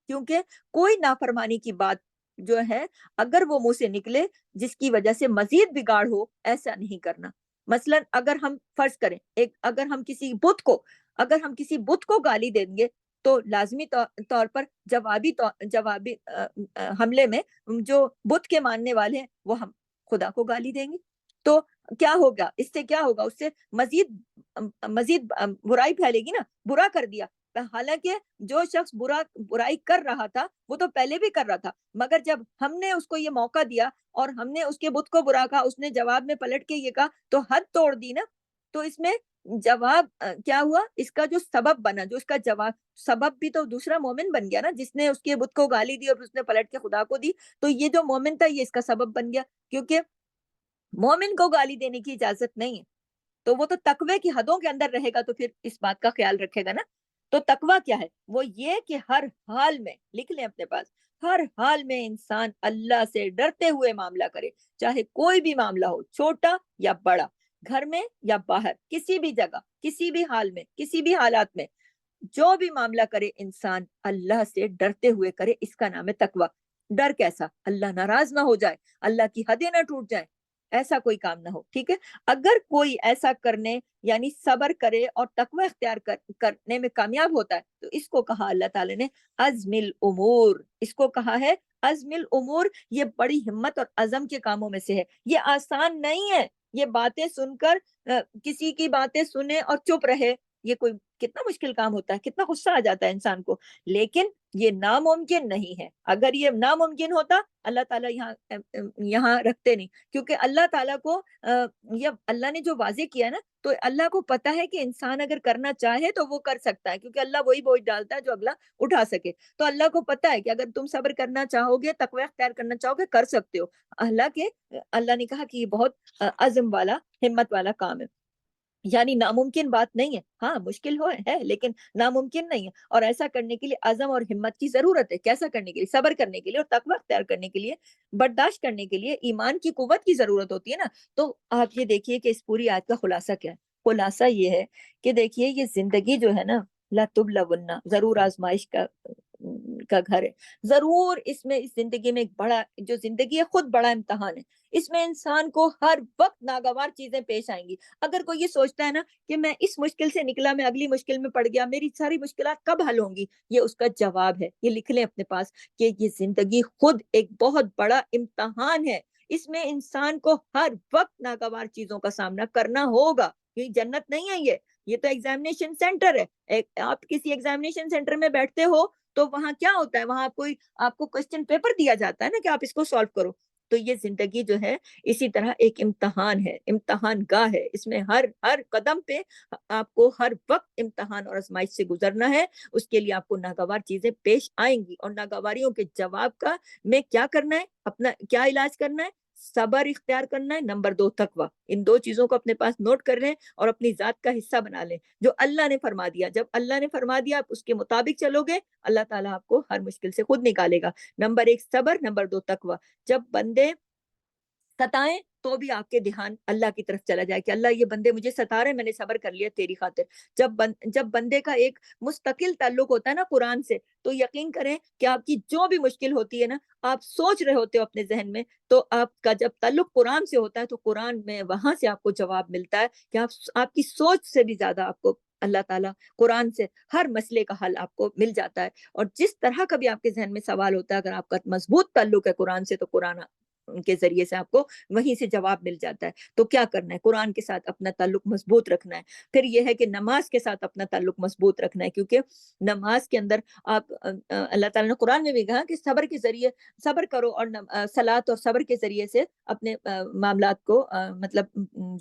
کیونکہ کوئی نافرمانی کی بات جو ہے اگر وہ منہ سے نکلے جس کی وجہ سے مزید بگاڑ ہو، ایسا نہیں کرنا. مثلا اگر ہم فرض کریں اگر ہم کسی بت کو گالی دیں گے تو لازمی طور پر جوابی حملے میں جو بت کے ماننے والے ہیں وہ ہم خدا کو گالی دیں گے. تو کیا ہوگا؟ اس سے کیا ہوگا؟ اس سے مزید برائی پھیلے گی نا. برا کر دیا، حالانکہ جو شخص برائی کر رہا تھا وہ تو پہلے بھی کر رہا تھا، مگر جب ہم نے اس کو یہ موقع دیا اور ہم نے اس کے بت کو برا کہا، اس نے جواب میں پلٹ کے یہ کہا تو حد توڑ دی نا. تو اس میں جواب کیا ہوا؟ اس کا جو سبب بنا، جو اس کا جواب سبب بھی تو دوسرا مومن بن گیا نا، جس نے اس کے بت کو گالی دی اور اس نے پلٹ کے خدا کو دی. تو یہ جو مومن تھا یہ اس کا سبب بن گیا، کیونکہ مومن کو گالی دینے کی اجازت نہیں ہے. تو وہ تو تقوی کی حدوں کے اندر رہے گا تو پھر اس بات کا خیال رکھے گا نا. تو تقوی کیا ہے؟ وہ یہ کہ ہر حال میں، لکھ لیں اپنے پاس، ہر حال میں انسان اللہ سے ڈرتے ہوئے معاملہ کرے، چاہے کوئی بھی معاملہ ہو، چھوٹا یا بڑا، گھر میں یا باہر، کسی بھی جگہ، کسی بھی حال میں، کسی بھی حالات میں، جو بھی معاملہ کرے انسان اللہ سے ڈرتے ہوئے کرے. اس کا نام ہے تقوی. ڈر کیسا؟ اللہ ناراض نہ ہو جائے، اللہ کی حدیں نہ ٹوٹ جائیں، ایسا کوئی کام نہ ہو. ٹھیک ہے؟ اگر کوئی ایسا کرنے یعنی صبر کرے اور تقوی اختیار کرنے میں کامیاب ہوتا ہے تو اس کو کہا اللہ تعالی نے عزم الامور. اس کو کہا ہے عزم الامور. یہ بڑی ہمت اور عزم کے کاموں میں سے ہے. یہ آسان نہیں ہے. یہ باتیں سن کر کسی کی باتیں سنے اور چپ رہے یہ کوئی کتنا مشکل کام ہوتا ہے، کتنا غصہ آ جاتا ہے انسان کو، لیکن یہ ناممکن نہیں ہے۔ اگر یہ ناممکن ہوتا اللہ تعالیٰ یہاں رکھتے نہیں، کیونکہ اللہ تعالیٰ کو یہ اللہ نے جو واضح کیا نا، تو اللہ کو پتا ہے کہ انسان اگر کرنا چاہے تو وہ کر سکتا ہے، کیونکہ اللہ وہی بوجھ ڈالتا ہے جو اگلا اٹھا سکے۔ تو اللہ کو پتا ہے کہ اگر تم صبر کرنا چاہو گے، تقوی اختیار کرنا چاہو گے، کر سکتے ہو۔ اللہ نے کہا کہ یہ بہت عزم والا، ہمت والا کام ہے، یعنی ناممکن بات نہیں ہے، ہاں مشکل ہے لیکن ناممکن نہیں ہے، اور ایسا کرنے کے لیے عزم اور ہمت کی ضرورت ہے۔ کیسا کرنے کے لیے؟ صبر کرنے کے لیے اور تقوی اختیار کرنے کے لیے، برداشت کرنے کے لیے ایمان کی قوت کی ضرورت ہوتی ہے نا۔ تو آپ یہ دیکھیے کہ اس پوری آیت کا خلاصہ کیا ہے؟ خلاصہ یہ ہے کہ دیکھیے یہ زندگی جو ہے نا، لَتُبْلَوُنَّ، ضرور آزمائش کا گھر ہے، ضرور اس میں، اس زندگی میں ایک بڑا، جو زندگی ہے خود بڑا امتحان ہے، اس میں انسان کو ہر وقت ناگوار چیزیں پیش آئیں گی۔ اگر کوئی یہ سوچتا ہے نا کہ میں اس مشکل سے نکلا، میں اگلی مشکل میں پڑ گیا، میری ساری مشکلات کب حل ہوں گی، یہ اس کا جواب ہے۔ یہ لکھ لیں اپنے پاس کہ یہ زندگی خود ایک بہت بڑا امتحان ہے، اس میں انسان کو ہر وقت ناگوار چیزوں کا سامنا کرنا ہوگا۔ یہ جنت نہیں ہے، یہ تو ایگزامینیشن سینٹر ہے۔ آپ کسی ایگزامینیشن سینٹر میں بیٹھتے ہو تو وہاں کیا ہوتا ہے؟ وہاں آپ کو کوسچن پیپر دیا جاتا ہے نا کہ آپ اس کو سالو کرو۔ تو یہ زندگی جو ہے اسی طرح ایک امتحان ہے، امتحان گاہ ہے، اس میں ہر قدم پہ آپ کو ہر وقت امتحان اور آزمائش سے گزرنا ہے۔ اس کے لیے آپ کو ناگوار چیزیں پیش آئیں گی، اور ناگواریوں کے جواب کا میں کیا کرنا ہے، اپنا کیا علاج کرنا ہے؟ صبر اختیار کرنا ہے، نمبر 2 تقوی۔ ان دو چیزوں کو اپنے پاس نوٹ کر لیں اور اپنی ذات کا حصہ بنا لیں۔ جو اللہ نے فرما دیا، جب اللہ نے فرما دیا آپ اس کے مطابق چلو گے، اللہ تعالیٰ آپ کو ہر مشکل سے خود نکالے گا۔ نمبر 1 صبر، نمبر 2 تقوی۔ جب بندے ستائیں تو بھی آپ کے دھیان اللہ کی طرف چلا جائے کہ اللہ یہ بندے مجھے ستا رہے ہیں، میں نے صبر کر لیا تیری خاطر۔ جب بندے کا ایک مستقل تعلق ہوتا ہے نا قرآن سے، تو یقین کریں کہ آپ کی جو بھی مشکل ہوتی ہے نا، آپ سوچ رہے ہوتے ہو اپنے ذہن میں، تو آپ کا جب تعلق قرآن سے ہوتا ہے تو قرآن میں وہاں سے آپ کو جواب ملتا ہے کہ آپ کی سوچ سے بھی زیادہ آپ کو اللہ تعالیٰ قرآن سے ہر مسئلے کا حل آپ کو مل جاتا ہے۔ اور جس طرح کا بھی آپ کے ذہن میں سوال ہوتا ہے، اگر آپ کا مضبوط تعلق ہے قرآن سے، تو قرآن کے ذریعے سے آپ کو وہیں سے جواب مل جاتا ہے۔ تو کیا کرنا ہے؟ قرآن کے ساتھ اپنا تعلق مضبوط رکھنا ہے۔ پھر یہ ہے کہ نماز کے ساتھ اپنا تعلق مضبوط رکھنا ہے، کیونکہ نماز کے اندر آپ اللہ تعالیٰ نے قرآن میں بھی کہا کہ صبر کے ذریعے صبر کرو، اور صلاۃ اور صبر کے ذریعے سے اپنے معاملات کو مطلب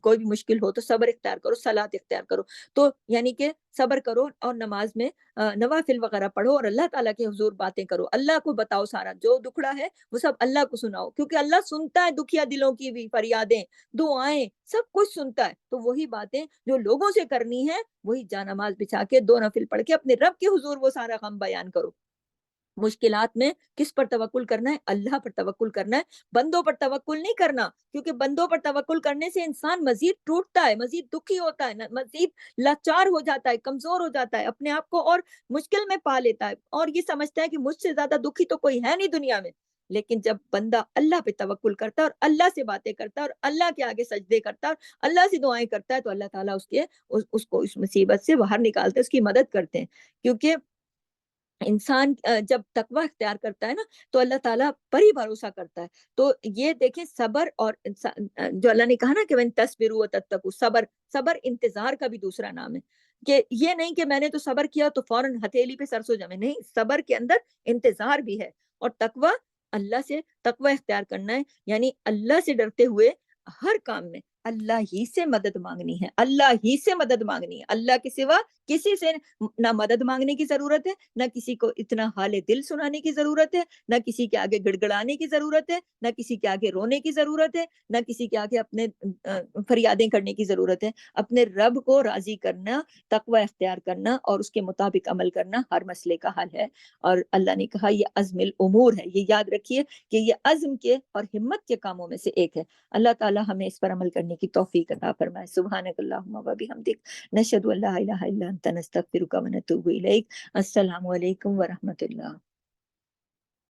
کوئی بھی مشکل ہو تو صبر اختیار کرو، صلاۃ اختیار کرو۔ تو یعنی کہ صبر کرو اور نماز میں نوافل وغیرہ پڑھو، اور اللہ تعالیٰ کے حضور باتیں کرو، اللہ کو بتاؤ، سارا جو دکھڑا ہے وہ سب اللہ کو سناؤ، کیونکہ اللہ سنتا ہے دکھیا دلوں کی بھی فریادیں، دعائیں، سب کچھ سنتا ہے۔ تو وہی باتیں جو لوگوں سے کرنی ہے، وہی جانماز بچھا کے 2 نفل پڑھ کے اپنے رب کے حضور وہ سارا غم بیان کرو۔ مشکلات میں کس پر توکل کرنا ہے؟ اللہ پر توکل کرنا ہے، بندوں پر توکل نہیں کرنا، کیونکہ بندوں پر توکل کرنے سے انسان مزید ٹوٹتا ہے، مزید دکھی ہوتا ہے، مزید لاچار ہو جاتا ہے، کمزور ہو جاتا ہے، اپنے آپ کو اور مشکل میں پا لیتا ہے، اور یہ سمجھتا ہے کہ مجھ سے زیادہ دکھی تو کوئی ہے نہیں دنیا میں۔ لیکن جب بندہ اللہ پہ توکل کرتا ہے اور اللہ سے باتیں کرتا ہے اور اللہ کے آگے سجدے کرتا ہے اور اللہ سے دعائیں کرتا ہے، تو اللہ تعالیٰ اس کو اس مصیبت سے باہر نکالتے ہیں، اس کی مدد کرتے ہیں۔ کیونکہ انسان جب تقوی اختیار کرتا ہے نا، تو اللہ تعالیٰ پر ہی بھروسہ کرتا ہے۔ تو یہ دیکھیں صبر، اور جو اللہ نے کہا نا کہ وَإِن تَصْبِرُوا وَتَتَّقُوا، صبر انتظار کا بھی دوسرا نام ہے، کہ یہ نہیں کہ میں نے تو صبر کیا تو فوراً ہتھیلی پہ سرسوں جمے، نہیں، صبر کے اندر انتظار بھی ہے۔ اور تقوی، اللہ سے تقوی اختیار کرنا ہے، یعنی اللہ سے ڈرتے ہوئے ہر کام میں اللہ ہی سے مدد مانگنی ہے، اللہ ہی سے مدد مانگنی ہے، اللہ کے سوا کسی سے نہ مدد مانگنے کی ضرورت ہے، نہ کسی کو اتنا حال دل سنانے کی ضرورت ہے، نہ کسی کے آگے گڑ گڑانے کی ضرورت ہے، نہ کسی کے آگے رونے کی ضرورت ہے، نہ کسی کے آگے اپنے فریادیں کرنے کی ضرورت ہے۔ اپنے رب کو راضی کرنا، تقوی اختیار کرنا اور اس کے مطابق عمل کرنا ہر مسئلے کا حل ہے۔ اور اللہ نے کہا یہ عزم الامور ہے، یہ یاد رکھیے کہ یہ عزم کے اور ہمت کے کاموں میں سے ایک ہے۔ اللہ تعالیٰ ہمیں اس پر عمل کرنے کی توفیق عطا فرمائے۔ سبحانک اللہم و بحمدک، نشہد ان لا الہ الا انت، نستغفرک و نتوب الیک۔ السلام علیکم ورحمۃ اللہ۔